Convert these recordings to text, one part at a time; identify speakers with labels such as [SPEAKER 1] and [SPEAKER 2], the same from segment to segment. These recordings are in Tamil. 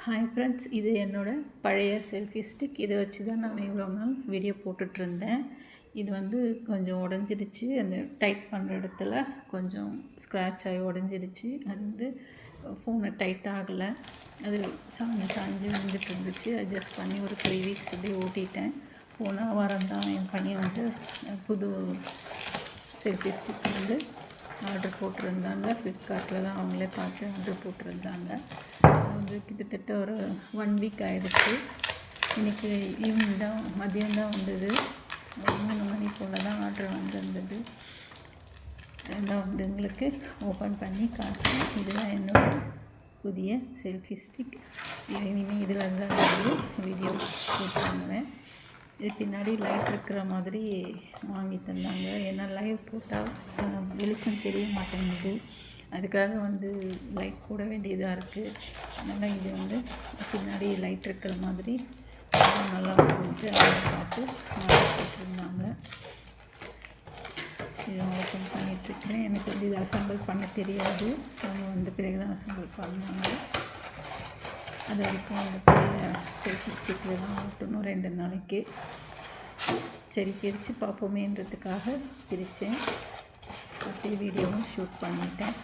[SPEAKER 1] ஹாய் ஃப்ரெண்ட்ஸ், இது என்னோடய பழைய செல்ஃபி ஸ்டிக். இதை வச்சு தான் நான் இவ்வளோ நாள் வீடியோ போட்டுட்ருந்தேன். இது கொஞ்சம் உடஞ்சிடுச்சு. அந்த டைட் பண்ணுற இடத்துல கொஞ்சம் ஸ்க்ராட்ச் ஆகி உடஞ்சிடுச்சு. அது ஃபோனை டைட் ஆகலை. அது சாஞ்சு விழுந்துட்டு இருந்துச்சு. அட்ஜஸ்ட் பண்ணி ஒரு 3 வீக்ஸ் அப்படியே ஓட்டிட்டேன். போன வாரம் தான் என் பையன் புது செல்ஃபி ஸ்டிக் ஆர்டர் போட்டிருந்தாங்க. ஃப்ளிப்கார்ட்டில் தான் அவங்களே பார்த்து ஆர்டர் போட்டிருந்தாங்க. கிட்டத்தட்ட ஒரு 1 வீக் ஆகிடுச்சு. இன்றைக்கி ஈவினிங் தான், மதியம் தான் வந்தது. ஒரு 3 மணி போல் தான் ஆர்டர் வந்திருந்தது. அதான் உங்களுக்கு ஓப்பன் பண்ணி காட்டுறேன். இதுதான் என்னோடய புதிய செல்ஃபி ஸ்டிக். இனிமேல் இதில் தான் வீடியோ ஷூட் பண்ணுவேன். இது பின்னாடி லைட் இருக்கிற மாதிரி வாங்கி தந்தாங்க. ஏன்னா லைவ் போட்டால் வெளிச்சம் தெரிய மாட்டேங்குது. அதுக்காக லைட் போட வேண்டியதாக இருக்குது. அதனால் இது பின்னாடி லைட் இருக்கிற மாதிரி நல்லா அதை பார்த்து போட்டிருந்தாங்க. இதை ஓப்பன் பண்ணிகிட்ருக்கிறேன். எனக்கு இது அசம்பிள் பண்ண தெரியாது. அவங்க பிறகு தான் அசம்பிள் பண்ணாங்க. அது வரைக்கும் பழைய செல்ஃபி ஸ்டிக்கில் தான் ஓட்டணும் 2 நாளைக்கு. சரி, பிரித்து பார்ப்போமேன்றதுக்காக பிரித்தேன். அப்படியே வீடியோவும் ஷூட் பண்ணிட்டேன்.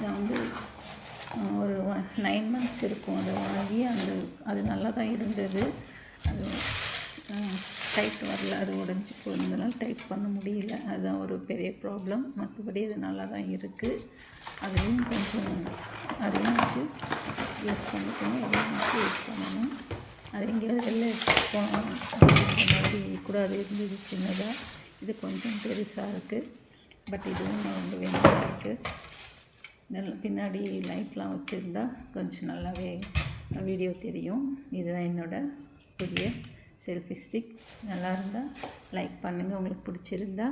[SPEAKER 1] நான் ஒரு 9 months இருக்கும் அதை வாங்கி. அது நல்லா தான் இருந்தது. அது டைட் வரல, அது உடஞ்சி போயிருந்தனால டைட் பண்ண முடியல. அதுதான் ஒரு பெரிய ப்ராப்ளம். மற்றபடி அது நல்லா தான் இருக்குது. அதையும் வச்சு யூஸ் பண்ணிக்கணும். அதையும் வச்சு யூஸ் பண்ணணும். அது எங்கேயாவது வெளில போகணும் அப்படின்ற மாதிரி கூட அது இருந்தது சின்னதாக. இது கொஞ்சம் பெருசாக இருக்குது. பட் இதுவும் வேண்டியதாக இருக்குது. பின்னாடி லைட்லாம் வச்சுருந்தா கொஞ்சம் நல்லாவே வீடியோ தெரியும். இதுதான் என்னோடய புதிய செல்ஃபி ஸ்டிக். நல்லா இருந்தால் லைக் பண்ணுங்கள். உங்களுக்கு பிடிச்சிருந்தா,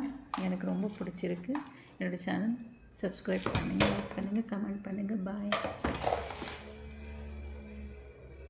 [SPEAKER 1] எனக்கு ரொம்ப பிடிச்சிருக்கு, என்னோடய சேனல் சப்ஸ்கிரைப் பண்ணுங்கள், லைக் பண்ணுங்கள், கமெண்ட் பண்ணுங்கள். பாய்.